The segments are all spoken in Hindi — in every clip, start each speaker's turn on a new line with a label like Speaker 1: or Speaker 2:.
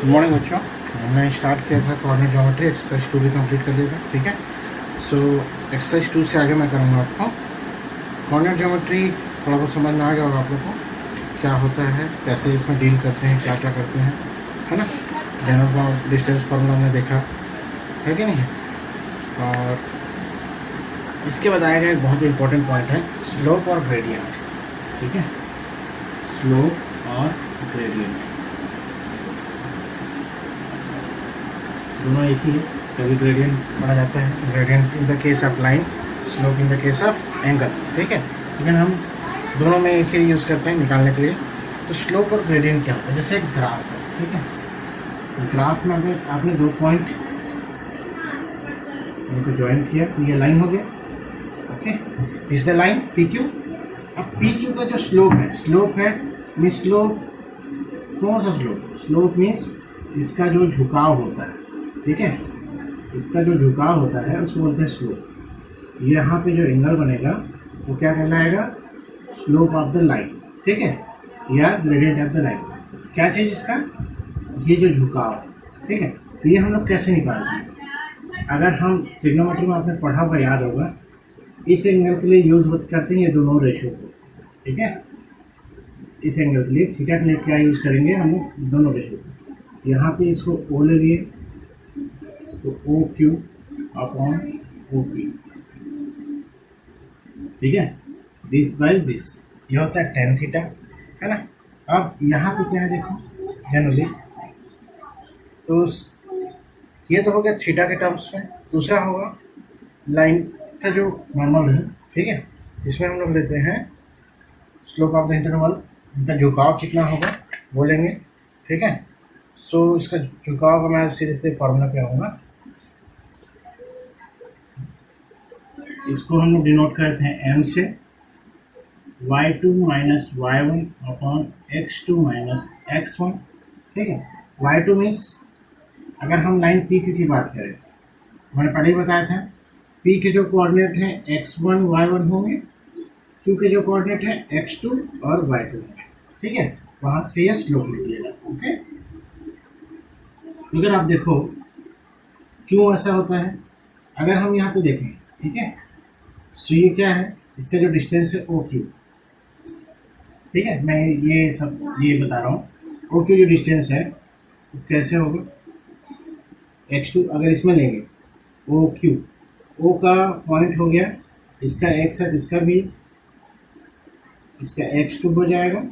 Speaker 1: गुड मॉर्निंग बच्चों। मैं स्टार्ट किया था कोऑर्डिनेट ज्योमेट्री एक्सरसाइज 2 भी कंप्लीट कर लिया था। ठीक है, सो एक्सरसाइज 2 से आगे मैं करूँगा आपको कोऑर्डिनेट ज्योमेट्री। थोड़ा बहुत समझ में आ गया होगा आप लोग को क्या होता है, कैसे इसमें डील करते हैं, क्या क्या करते हैं, है ना। जनरल डिस्टेंस फॉर्मूला हमने देखा है कि नहीं। और इसके बाद आएगा एक बहुत इंपॉर्टेंट पॉइंट है स्लोप और ग्रेडियंट। ठीक है, स्लोप और ग्रेडियंट दोनों एक ही है। कभी ग्रेडियंट पढ़ा जाता है, gradient in the case of line, slope in the case of angle. ठीक है, लेकिन हम दोनों में एक ही यूज़ करते हैं निकालने के लिए। तो स्लोप और ग्रेडियंट क्या होता है, जैसे एक ग्राफ है। ठीक है, तो ग्राफ में अगर आपने दो पॉइंट इनको ज्वाइन किया तो ये लाइन हो गया। Okay, is the line P Q. अब पी क्यू का जो स्लोप है मीन्स स्लोप, कौन सा स्लोप? स्लोप मीन्स इसका जो झुकाव होता है। ठीक है, इसका जो झुकाव होता है उसको बोलते हैं स्लोप। यहाँ पे जो एंगल बनेगा वो क्या कहलाएगा? Slope of the line. ठीक है, या ग्रेडियंट ऑफ द लाइन। क्या चीज़ इसका? ये जो झुकाव। ठीक है, तो ये हम लोग कैसे निकालते हैं? अगर हम ट्रिग्नोमेट्री में आपने पढ़ा हुआ याद होगा, इस एंगल के लिए यूज करते हैं ये दोनों रेशो को। ठीक है, इस एंगल के लिए थीटा के लिए क्या यूज करेंगे हम लोग? दोनों रेशो को। यहाँ पे इसको ओ ले लिए तो O Q upon O P. ठीक है, दिस बाई दिस, ये होता है टेन थीटा, है ना। अब यहाँ पे क्या है देखो जनरली, तो ये तो हो गया थीटा के टर्म्स में। दूसरा होगा लाइन का जो नॉर्मल है। ठीक है, इसमें हम लोग लेते हैं स्लोप ऑफ द इंटरवल, इनका झुकाव कितना होगा बोलेंगे। ठीक है, सो इसका झुकाव का मैं सीधे सीधे फॉर्मूला पे आऊँगा। इसको हम लोग डिनोट करते हैं एम से, y2 minus y1 upon x2 minus x1। ठीक है, y2 मीन्स अगर हम लाइन पी क्यू की बात करें, मैंने पहले ही बताया था p के जो कोऑर्डिनेट हैं x1 y1 होंगे, q के जो कोऑर्डिनेट हैं x2 और y2 होंगे। ठीक है, वहाँ से ये स्लोप निकलेगा। ओके, अगर आप देखो क्यों ऐसा होता है, अगर हम यहाँ पे देखें, ठीक है, सो ये क्या है, इसका जो डिस्टेंस है ओ क्यू। ठीक है, मैं ये सब ये बता रहा हूँ। ओ क्यू जो डिस्टेंस है तो कैसे होगा? x2 अगर इसमें लेंगे ओ क्यू, ओ का पॉइंट हो गया, इसका x है, इसका भी, इसका x2 हो जाएगा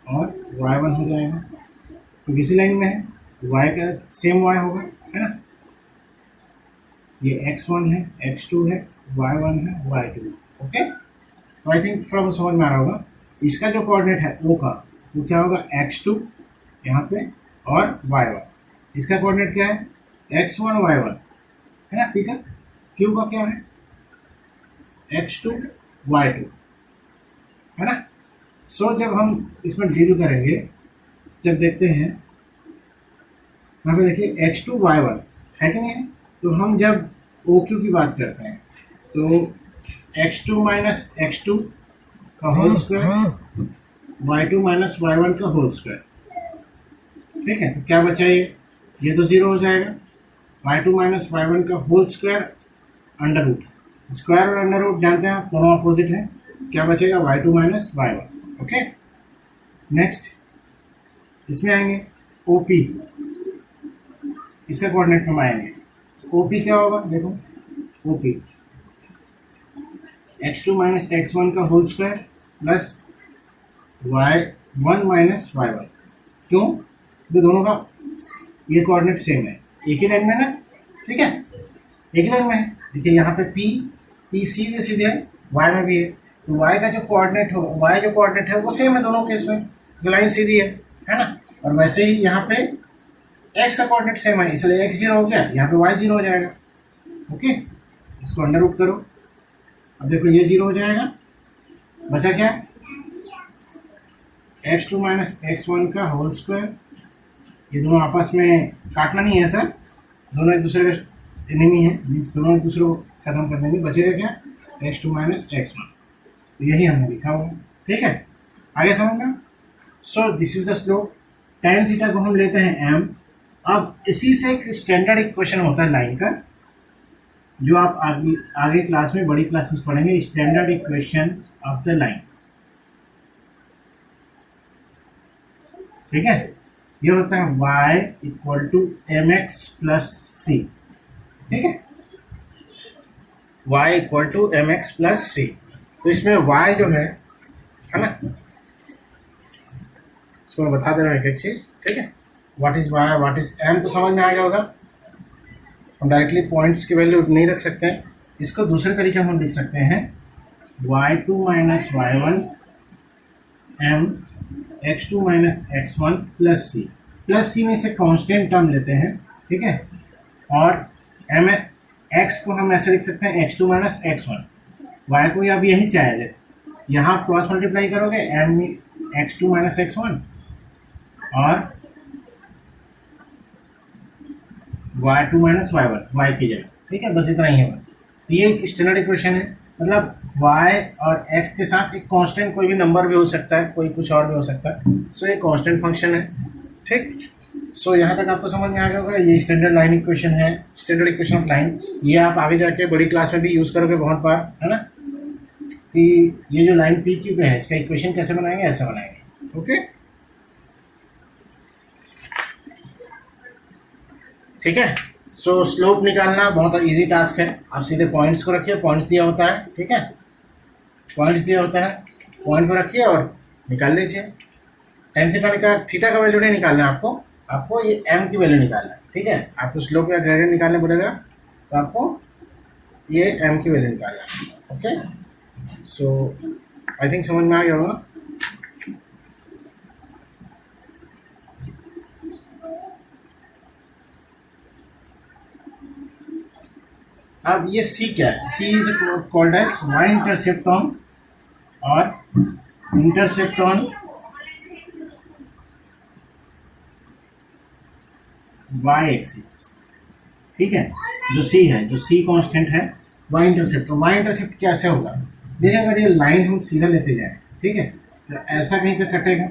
Speaker 1: और y1 हो जाएगा। तो किसी लाइन में है y का सेम y होगा, है ना। ये x1 है, x2 है, y1 है, y2 है। ओके, तो आई थिंक थोड़ा बहुत समझ में आ रहा होगा। इसका जो कोऑर्डिनेट है ओ का वो क्या होगा? x2 यहाँ पे और y1। इसका कोऑर्डिनेट क्या है? x1 y1, है ना। ठीक है, क्यू का क्या है? x2 y2, है ना। सो जब हम इसमें डील करेंगे, जब देखते हैं यहाँ पे देखिए x2 y1 है कि नहीं है, तो हम जब ओ क्यू की बात करते हैं तो x2 माइनस x2 का whole square, y2 minus y1 का होल स्क्वायर। ठीक है, तो क्या बचा? ये तो जीरो हो जाएगा। y2 माइनस y1 का whole square under root, square और अंडर रूट जानते हैं आप, दोनों अपोजिट है। क्या बचेगा? y2 minus y1। Okay, next इसमें आएंगे OP, इसका कोऑर्डिनेट में आएंगे। OP क्या होगा देखो, OP x2 माइनस x1 का whole square plus y1 minus y1। क्यों? तो दोनों का ये कोऑर्डिनेट सेम है, एक ही लाइन में ना। ठीक है, एक ही लाइन में है। देखिए यहाँ पे p सीधे सीधे है, y में भी है, तो y का जो कोऑर्डिनेट हो, y जो कोऑर्डिनेट है वो सेम है दोनों केस में, लाइन सीधी है ना। और वैसे ही यहाँ पे x का कोऑर्डिनेट सेम है, इसलिए x जीरो हो गया, यहाँ पे y जीरो हो जाएगा। ओके, इसको अंडर रूट करो, अब देखो ये जीरो हो जाएगा, बचा क्या? x2 माइनस x1 का होल स्क्वायर। ये दोनों आपस में काटना नहीं है सर, दोनों एक दूसरे के एनिमी है, मीन्स दोनों एक दूसरे को खत्म कर देंगे। बचेगा क्या? x2 minus x1। तो यही हमने लिखा हुआ है। ठीक है, आगे समझना। So this is the slope. tan theta को हम लेते हैं m, अब इसी से एक स्टैंडर्ड इक्वेशन होता है लाइन का, जो आप आगे आगे क्लास में, बड़ी क्लास में पढ़ेंगे, standard equation of the line. ठीक है, ये होता है y equal to M X plus C. ठीक है, y equal to M X plus C. तो इसमें y जो है ना, इसको मैं बता दे रहा हूँ एक एक चीज। ठीक है, what is y, what is m, तो समझ में आ गया होगा। हम डायरेक्टली पॉइंट्स की वैल्यू नहीं रख सकते हैं, इसको दूसरे तरीके हम लिख सकते हैं y2 minus y1 m x2 minus x1 plus C. Plus C में से कांस्टेंट टर्म लेते हैं। ठीक है, और एम एक्स को हम ऐसे लिख सकते हैं x2 माइनस x1, y को अब यहीं से आया है, यहाँ क्रॉस मल्टीप्लाई करोगे एम x2 माइनस x1 और y2 माइनस y1, y की जगह। ठीक है, बस इतना ही होगा। तो ये एक स्टैंडर्ड इक्वेशन है, मतलब y और x के साथ एक कांस्टेंट कोई भी नंबर भी हो सकता है, कोई कुछ और भी हो सकता है। सो ये कांस्टेंट फंक्शन है। ठीक, सो यहाँ तक आपको समझ में आ गया होगा। ये स्टैंडर्ड लाइन इक्वेशन है, स्टैंडर्ड इक्वेशन ऑफ लाइन। ये आप आगे जाके बड़ी क्लास में भी यूज करोगे बहुत बार, है ना, कि ये जो लाइन पी क्यू पे है, इसका इक्वेशन कैसे बनाएंगे, ऐसा बनाएंगे। ओके, ठीक है। सो स्लोप निकालना बहुत इजी टास्क है। आप सीधे पॉइंट्स को रखिए, पॉइंट्स दिया होता है। ठीक है, पॉइंट्स दिया होता है, पॉइंट को रखिए और निकाल लीजिए। टेन थीटा का थीटा का वैल्यू नहीं निकालना है आपको, आपको ये एम की वैल्यू निकालना है। ठीक है, आपको स्लोप या ग्रेडियंट निकालने पड़ेगा, तो आपको ये एम की वैल्यू निकालना है। ओके, सो आई थिंक समझ में आ गया होगा। अब ये सी क्या है? C is called as Y intercept on और इंटरसेप्ट ऑन वाई एक्सिस। ठीक है, जो सी है, जो सी कांस्टेंट है, वाई इंटरसेप्ट। वाई इंटरसेप्ट कैसे होगा? देखिए, अगर ये लाइन हम सीधा लेते जाए, ठीक है, तो ऐसा कहीं पे कटेगा,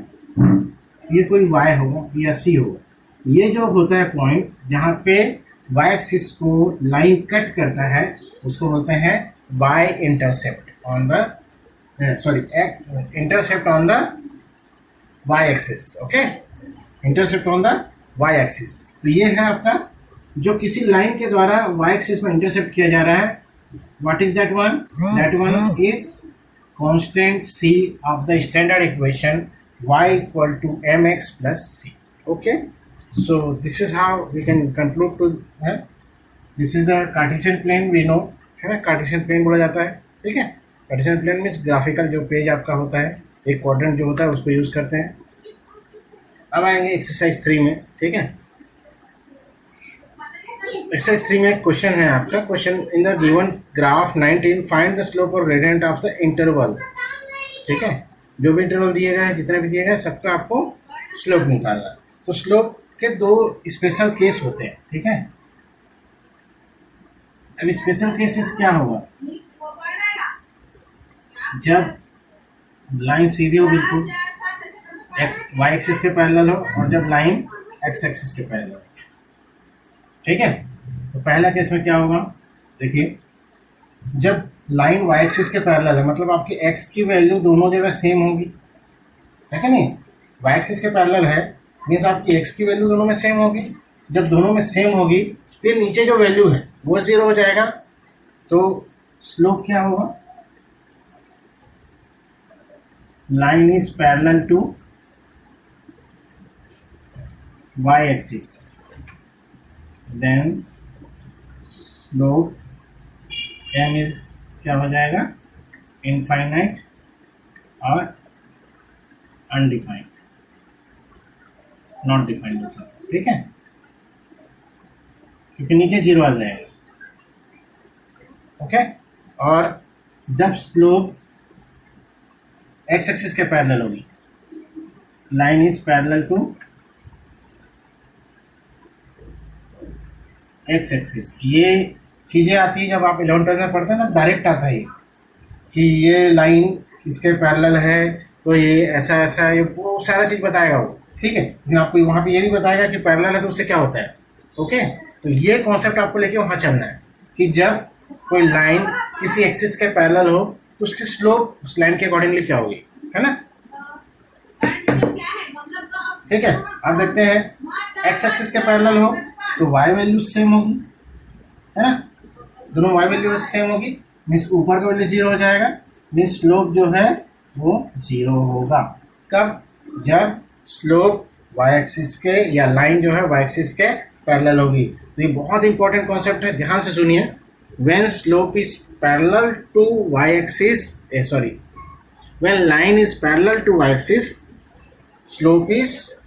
Speaker 1: ये कोई वाई होगा या सी होगा। ये जो होता है पॉइंट जहाँ पे वाई एक्सिस को लाइन कट करता है, उसको बोलते हैं Y intercept on the intercept on the Y axis. Okay, intercept on the Y axis. तो ये है आपका जो किसी लाइन के द्वारा वाई एक्सिस में इंटरसेप्ट किया जा रहा है। What is that one? That one is constant C of the standard equation y equal to mx plus c. Okay, so this is how we can conclude to this is the Cartesian plane we know, है ना, Cartesian plane बोला जाता है। ठीक है, Cartesian plane मीन्स ग्राफिकल जो पेज आपका होता है, एक क्वाड्रेंट जो होता है उसको यूज करते हैं। अब आएंगे एक्सरसाइज 3 में। ठीक है, एक्सरसाइज 3 में एक क्वेश्चन है आपका। Question, in the given graph 19 find the slope और ग्रेडियंट ऑफ द इंटरवल। ठीक है, जो भी इंटरवल दिए गए हैं, जितने भी दिए गए, सबका आपको स्लोप निकालना है। तो स्लोप के दो स्पेशल केस होते हैं। ठीक है, अब स्पेशल केसेस क्या होगा? जब लाइन सीधी हो बिल्कुल, एक्स वाई एक्सिस के पैरेलल हो, और जब लाइन एक्स एक्सिस के पैरेलल हो। ठीक है, तो पहला केस में क्या होगा? देखिए, जब लाइन वाई एक्सिस के पैरेलल है, मतलब आपकी एक्स की वैल्यू दोनों जगह सेम होगी, है कि नहीं? वाई एक्सिस के पैरेलल है मीन्स आपकी एक्स की वैल्यू दोनों में सेम होगी। जब दोनों में सेम होगी, फिर नीचे जो वैल्यू है वो 0 हो जाएगा। तो स्लोप क्या होगा? Line is parallel to Y axis, then slope M is क्या हो जाएगा? इनफाइनाइट और अनडिफाइंड, नॉट डिफाइंड। ठीक है, क्योंकि नीचे 0 आ जाएगा। ओके, और जब स्लोप एक्स एक्सिस के पैरेलल होगी, line is parallel to X axis. ये चीजें आती है जब आप 11th में पढ़ते हैं ना, डायरेक्ट आता है कि ये लाइन इसके पैरेलल है, तो ये ऐसा ऐसा, ये वो सारा चीज बताएगा वो। ठीक है, लेकिन आपको वहाँ पे ये भी बताएगा कि पैरेलल है तो उससे क्या होता है। ओके, तो ये कॉन्सेप्ट आपको लेके वहाँ चलना है कि जब कोई लाइन किसी एक्सिस के पैरेलल हो तो उसकी स्लोप उस लाइन के अकॉर्डिंगली क्या होगी, है ना। ठीक है, अब देखते हैं एक्स एक्सिस के पैरेलल हो तो वाई वैल्यू सेम होगी, है ना, दोनों वाई वैल्यू सेम होगी, मीन्स ऊपर का वैल्यू जीरो हो जाएगा, मीन्स स्लोप जो है वो जीरो होगा। कब, जब स्लोप वाई एक्सिस के या लाइन जो है वाई एक्सिस के पैरेलल होगी। तो ये बहुत इंपॉर्टेंट कॉन्सेप्ट है, ध्यान से सुनिए। When slope is parallel to Y axis, sorry, when line is parallel to Y axis, slope is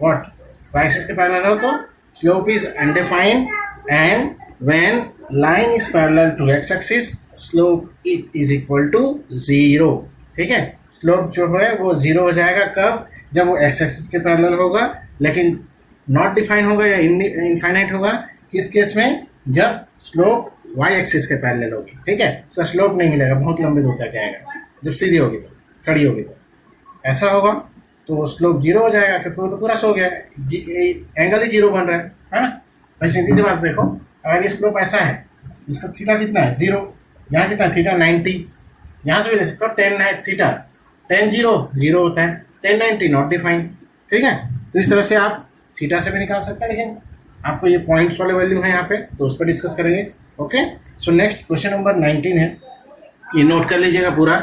Speaker 1: what, Y axis के पैरेलल हो तो slope is undefined, and when line is parallel to X axis, slope is equal to zero. ठीक है, स्लोप जो है वो जीरो हो जाएगा। कब, जब वो एक्स एक्सिस के पैरेलल होगा, लेकिन नॉट डिफाइन होगा या इनफाइनाइट होगा। किस केस में, जब स्लोप वाई एक्सिस के पैरेलल होगी। ठीक है, तो स्लोप नहीं मिलेगा, बहुत लंबे दूर तक जाएगा। जब सीधी होगी तो, खड़ी होगी तो ऐसा होगा, तो स्लोप जीरो हो जाएगा, फिर तो पूरा सो गया, एंगल ही जीरो बन रहा है ना। भाई सीधी सी बात देखो, अगर ये स्लोप ऐसा है, इसका थीटा कितना है, जीरो, यहाँ कितना है थीटा 90, यहाँ से भी ले सकते हो 10 है थीटा, 10 जीरो जीरो होता है, 10 90 नॉट डिफाइंड। ठीक है, तो इस तरह से आप थीटा से भी निकाल सकते हैं, लेकिन आपको ये पॉइंट्स वाले वैल्यू है यहाँ पे, तो उस पर डिस्कस करेंगे। Okay, so next question number 19 है, ये नोट कर लीजिएगा पूरा,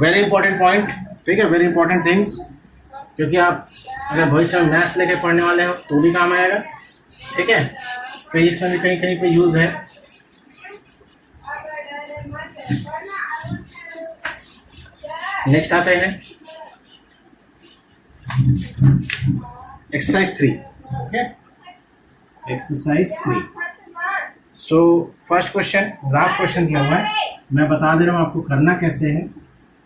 Speaker 1: वेरी इंपॉर्टेंट पॉइंट। ठीक है, वेरी इंपॉर्टेंट थिंग्स, क्योंकि आप अगर भविष्य में मैथ्स लेके पढ़ने वाले हो तो भी काम आएगा। ठीक है, कहीं इसमें भी कहीं कहीं पे यूज है। नेक्स्ट आते हैं exercise 3। Okay, exercise 3। So first question graph question दिया हुआ है, मैं बता दे रहा हूँ आपको करना कैसे है।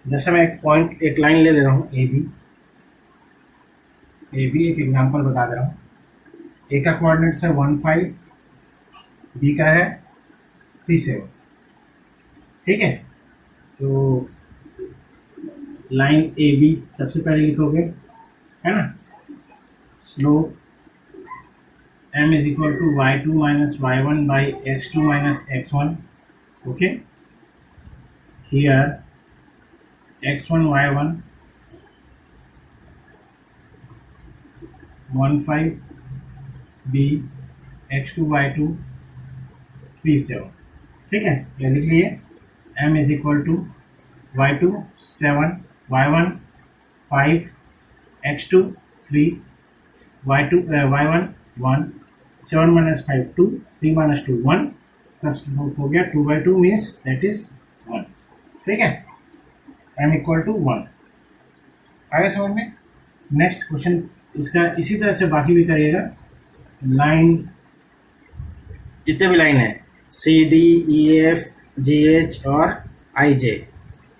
Speaker 1: जैसे मैं एक पॉइंट, एक लाइन ले रहा हूँ ए बी, एक एग्जांपल बता दे रहा हूँ। ए का कोऑर्डिनेट्स है 1 5, बी का है 3 7। ठीक है, तो लाइन ए बी सबसे पहले लिखोगे, है ना, slope m is equal to y2 minus y1 by x2 minus x1. Okay, here x1 y1 1 5, b x2 y2 3 7। ठीक है, ये लिख लिए, m is equal to y2 7, y1 5, x2 3, y1 1, 7 minus 5 2, 3 minus 2 1, इसका स्लोप हो गया 2/2 मीन्स दैट इज 1। ठीक है, m इक्वल टू 1। आगे समझ में। नेक्स्ट क्वेश्चन इसका इसी तरह से बाकी भी करिएगा। लाइन, जितने भी लाइन है C D E F G H और आई जे,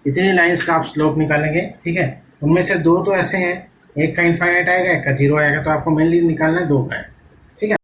Speaker 1: इतनी लाइन्स का आप स्लोप निकालेंगे। ठीक है, उनमें से दो तो ऐसे हैं, एक का इनफाइनाइट आएगा, एक का जीरो आएगा, तो आपको मेनली निकालना है दो का है।